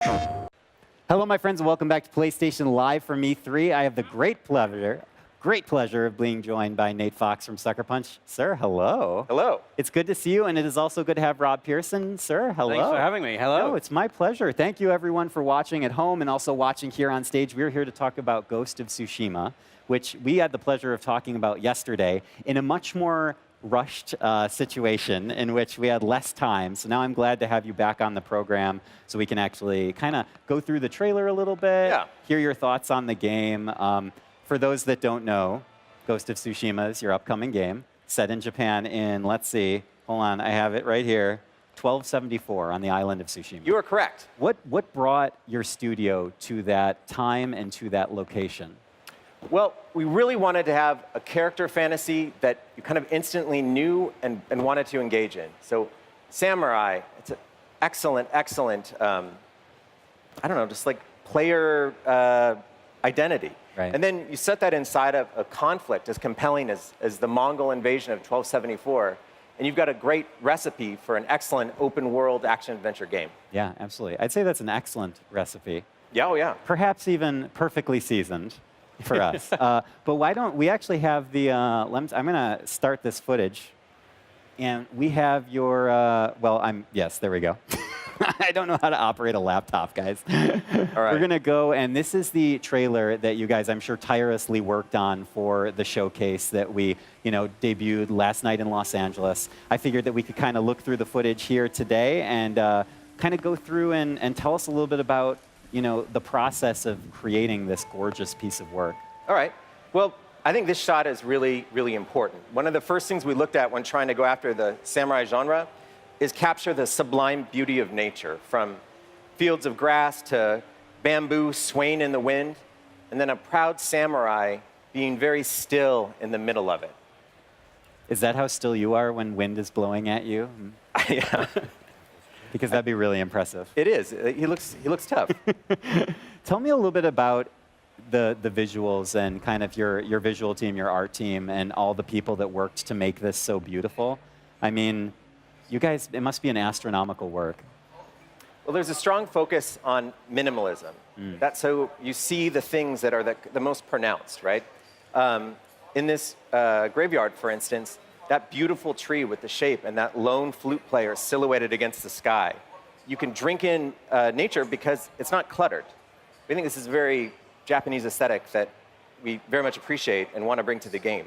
Hello, my friends, and welcome back to PlayStation Live from E3. I have the great pleasure of being joined by Nate Fox from Sucker Punch. Sir, hello. Hello. It's good to see you, and it is also good to have Rob Pearson. Sir, hello. Thanks for having me. Hello. Oh, it's my pleasure. Thank you, everyone, for watching at home and also watching here on stage. We're here to talk about Ghost of Tsushima, which we had the pleasure of talking about yesterday in a much more rushed situation in which we had less time. So now I'm glad to have you back on the program so we can actually kind of go through the trailer a little bit, hear your thoughts on the game. For those that don't know, Ghost of Tsushima is your upcoming game, set in Japan in, let's see, hold on, I have it right here, 1274 on the island of Tsushima. You are correct. What brought your studio to that time and to that location? Well, we really wanted to have a character fantasy that you kind of instantly knew and wanted to engage in. So samurai, it's an excellent, I don't know, just like player identity. Right. And then you set that inside of a conflict as compelling as the Mongol invasion of 1274, and you've got a great recipe for an excellent open world action-adventure game. Yeah, absolutely. I'd say that's an excellent recipe. Yeah, oh yeah. Perhaps even perfectly seasoned for us. But why don't we actually have the, I'm going to start this footage. And we have your, yes, there we go. I don't know how to operate a laptop, guys. All right. We're going to go, and this is the trailer that you guys, I'm sure, tirelessly worked on for the showcase that we, debuted last night in Los Angeles. I figured that we could kind of look through the footage here today and kind of go through and tell us a little bit about the process of creating this gorgeous piece of work. All right. Well, I think this shot is really, really important. One of the first things we looked at when trying to go after the samurai genre is capture the sublime beauty of nature, from fields of grass to bamboo swaying in the wind, and then a proud samurai being very still in the middle of it. Is that how still you are when wind is blowing at you? Yeah. Because that'd be really impressive. It is. He looks tough. Tell me a little bit about the visuals and kind of your visual team, your art team, and all the people that worked to make this so beautiful. I mean, you guys, it must be an astronomical work. Well, there's a strong focus on minimalism. That's so you see the things that are the most pronounced, right? In this graveyard, for instance, that beautiful tree with the shape and that lone flute player silhouetted against the sky. You can drink in nature because it's not cluttered. We think this is a very Japanese aesthetic that we very much appreciate and want to bring to the game.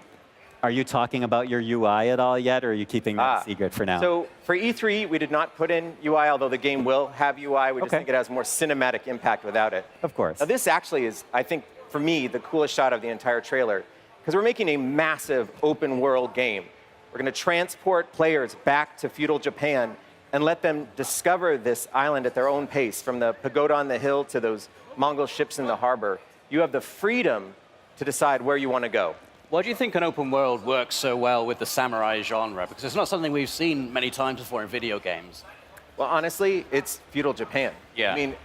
Are you talking about your UI at all yet, or are you keeping that secret for now? So for E3, we did not put in UI, although the game will have UI. We just think it has more cinematic impact without it. Of course. Now, this actually is, I think, for me, the coolest shot of the entire trailer, because we're making a massive open world game. We're going to transport players back to feudal Japan and let them discover this island at their own pace, from the pagoda on the hill to those Mongol ships in the harbor. You have the freedom to decide where you want to go. Why do you think an open world works so well with the samurai genre? Because it's not something we've seen many times before in video games. Well, honestly, it's feudal Japan. Yeah. I mean,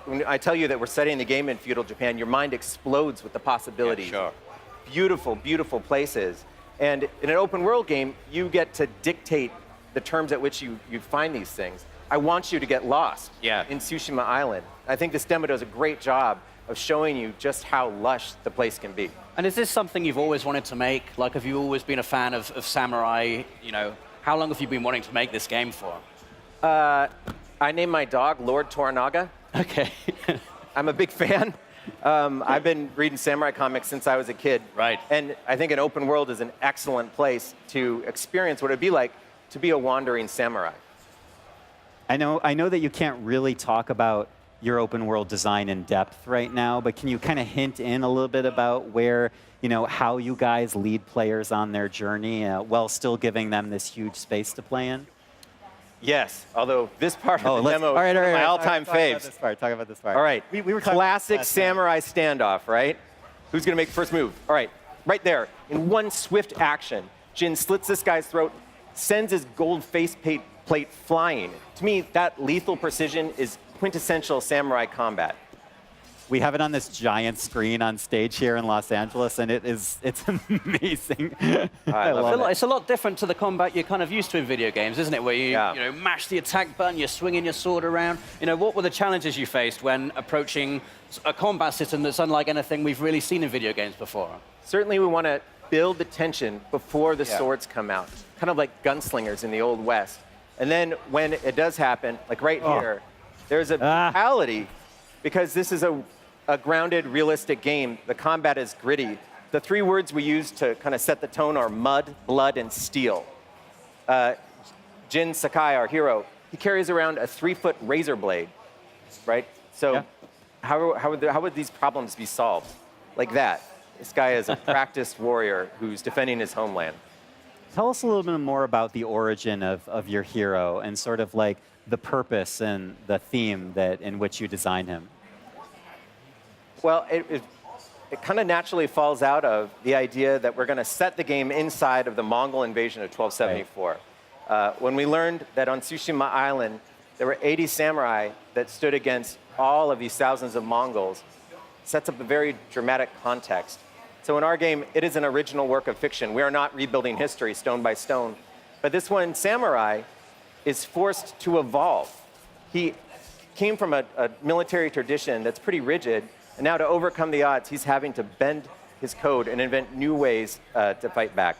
when I tell you that we're setting the game in feudal Japan, your mind explodes with the possibilities. Yeah, sure. Beautiful, beautiful places. And in an open world game, you get to dictate the terms at which you find these things. I want you to get lost in Tsushima Island. I think this demo does a great job of showing you just how lush the place can be. And is this something you've always wanted to make? Like, have you always been a fan of samurai? How long have you been wanting to make this game for? I named my dog Lord Toranaga. Okay. I'm a big fan. I've been reading samurai comics since I was a kid. Right. And I think an open world is an excellent place to experience what it'd be like to be a wandering samurai. I know that you can't really talk about your open world design in depth right now, but can you kind of hint in a little bit about where, how you guys lead players on their journey while still giving them this huge space to play in? Yes, although this part of the demo is my all-time faves. Talk about this part. All right, we were classic samurai standoff, right? Who's going to make the first move? All right, right there. In one swift action, Jin slits this guy's throat, sends his gold faceplate flying. To me, that lethal precision is quintessential samurai combat. We have it on this giant screen on stage here in Los Angeles, and it's amazing. I love it. It's a lot different to the combat you're kind of used to in video games, isn't it? Where you, you know, mash the attack button, you're swinging your sword around. You know, what were the challenges you faced when approaching a combat system that's unlike anything we've really seen in video games before? Certainly, we want to build the tension before the swords come out, kind of like gunslingers in the Old West. And then when it does happen, like right here, there's a brutality, because this is a grounded, realistic game. The combat is gritty. The 3 words we use to kind of set the tone are mud, blood, and steel. Jin Sakai, our hero, he carries around a 3-foot razor blade, right? So how would these problems be solved? Like that. This guy is a practiced warrior who's defending his homeland. Tell us a little bit more about the origin of your hero and sort of like the purpose and the theme in which you designed him. Well, it kind of naturally falls out of the idea that we're going to set the game inside of the Mongol invasion of 1274. Right. When we learned that on Tsushima Island, there were 80 samurai that stood against all of these thousands of Mongols, sets up a very dramatic context. So in our game, it is an original work of fiction. We are not rebuilding history stone by stone. But this one samurai is forced to evolve. He came from a military tradition that's pretty rigid, and now to overcome the odds, he's having to bend his code and invent new ways to fight back.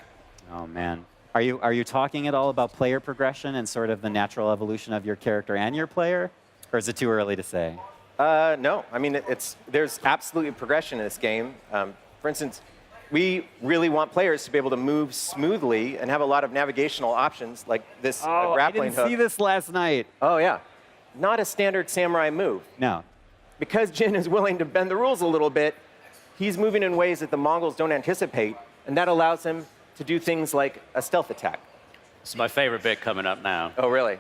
Oh, man. Are you talking at all about player progression and sort of the natural evolution of your character and your player? Or is it too early to say? No. I mean, there's absolutely progression in this game. For instance, we really want players to be able to move smoothly and have a lot of navigational options, like this grappling hook. I didn't see this last night. Oh, yeah. Not a standard samurai move. No. Because Jin is willing to bend the rules a little bit, he's moving in ways that the Mongols don't anticipate, and that allows him to do things like a stealth attack. It's my favorite bit coming up now. Oh, really?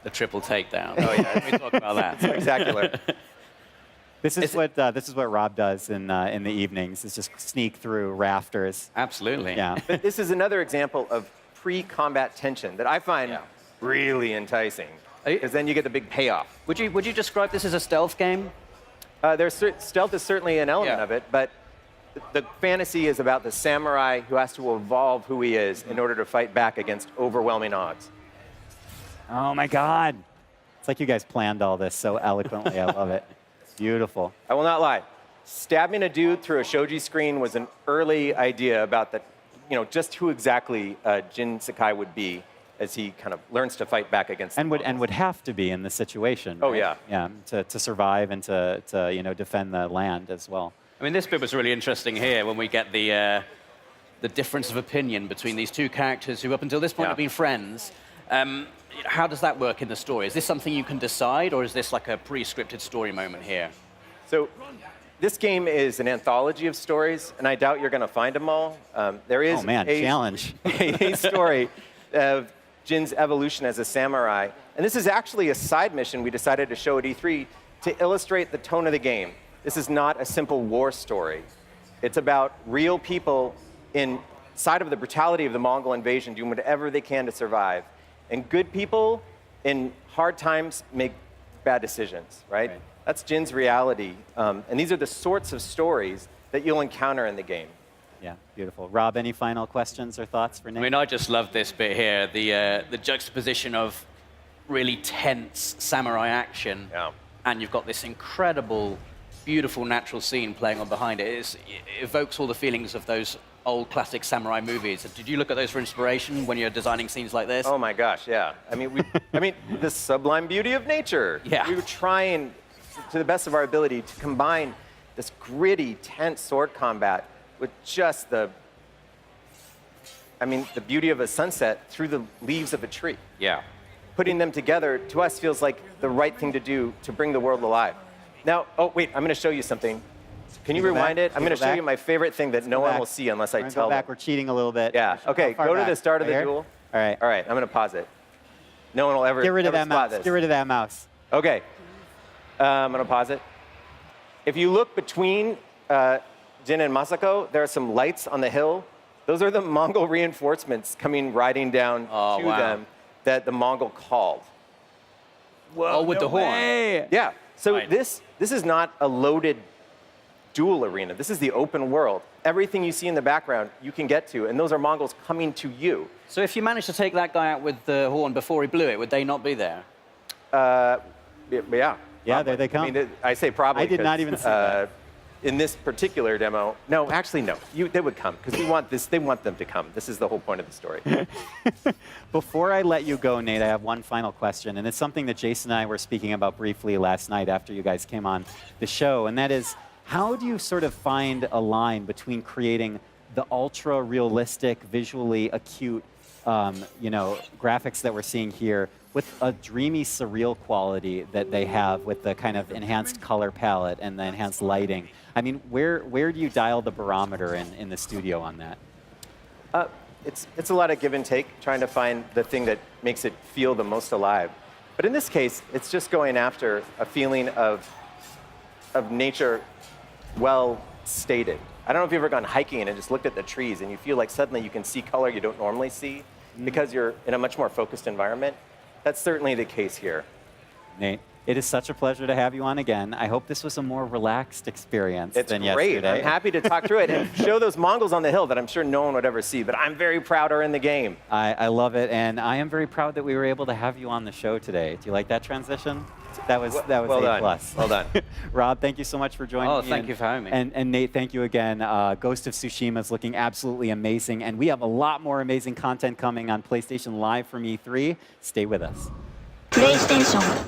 The triple takedown. Oh, yeah. Let me talk about that. Spectacular. This is what Rob does in the evenings. Is just sneak through rafters. Absolutely. Yeah. But this is another example of pre-combat tension that I find really enticing, because then you get the big payoff. Would you describe this as a stealth game? Stealth is certainly an element of it, but the fantasy is about the samurai who has to evolve who he is in order to fight back against overwhelming odds. Oh my God. It's like you guys planned all this so eloquently. I love it. Beautiful. I will not lie. Stabbing a dude through a shoji screen was an early idea about just who exactly Jin Sakai would be as he kind of learns to fight back against and would have to be in this situation. Oh, right? Yeah, to survive and to defend the land as well. I mean, this bit was really interesting here when we get the difference of opinion between these two characters who up until this point have been friends. How does that work in the story? Is this something you can decide, or is this like a pre-scripted story moment here? So this game is an anthology of stories, and I doubt you're going to find them all. There is challenge. a story of Jin's evolution as a samurai. And this is actually a side mission we decided to show at E3 to illustrate the tone of the game. This is not a simple war story. It's about real people inside of the brutality of the Mongol invasion doing whatever they can to survive. And good people in hard times make bad decisions, right? That's Jin's reality. And these are the sorts of stories that you'll encounter in the game. Yeah, beautiful. Rob, any final questions or thoughts for Nick? I mean, I just love this bit here, the juxtaposition of really tense samurai action, and you've got this incredible, beautiful natural scene playing on behind it. It evokes all the feelings of those old classic samurai movies. Did you look at those for inspiration when you're designing scenes like this? Oh my gosh, yeah. I mean, the sublime beauty of nature. Yeah. We were trying, to the best of our ability, to combine this gritty, tense sword combat with just the beauty of a sunset through the leaves of a tree. Yeah. Putting them together, to us, feels like the right thing to do to bring the world alive. Now, oh wait, I'm going to show you something. Can you rewind it? I'm going to show you my favorite thing that no one will see unless I tell them. We're cheating a little bit. Yeah. Okay, go to the start of the duel. All right. All right, I'm going to pause it. No one will ever Get rid of that spot mouse. this. Get rid of that mouse. Okay. I'm going to pause it. If you look between Jin and Masako, there are some lights on the hill. Those are the Mongol reinforcements coming riding down them that the Mongol called. Well, with the horn. Yeah. So Right. this is not a loaded duel arena. This is the open world. Everything you see in the background, you can get to, and those are Mongols coming to you. So if you managed to take that guy out with the horn before he blew it, would they not be there? Yeah. Yeah, probably. there they come. I mean, I say probably. I did not 'cause, even see that. In this particular demo, no, actually no. They would come because we want this. They want them to come. This is the whole point of the story. Before I let you go, Nate, I have one final question, and it's something that Jason and I were speaking about briefly last night after you guys came on the show, and that is, how do you sort of find a line between creating the ultra-realistic, visually acute, graphics that we're seeing here with a dreamy, surreal quality that they have with the kind of enhanced color palette and the enhanced lighting? I mean, where do you dial the barometer in the studio on that? It's a lot of give and take, trying to find the thing that makes it feel the most alive. But in this case, it's just going after a feeling of nature well stated. I don't know if you've ever gone hiking and just looked at the trees and you feel like suddenly you can see color you don't normally see because you're in a much more focused environment. That's certainly the case here. Nate, it is such a pleasure to have you on again. I hope this was a more relaxed experience than great. yesterday. I'm happy to talk through it and show those Mongols on the hill that I'm sure no one would ever see, but I'm very proud are in the game. I love it, and I am very proud that we were able to have you on the show today. Do you like that transition? That was well A done. plus. Well done. Rob, thank you so much for joining me. Oh, thank you for having me. And Nate, thank you again. Ghost of Tsushima is looking absolutely amazing, and we have a lot more amazing content coming on PlayStation Live from E3. Stay with us. PlayStation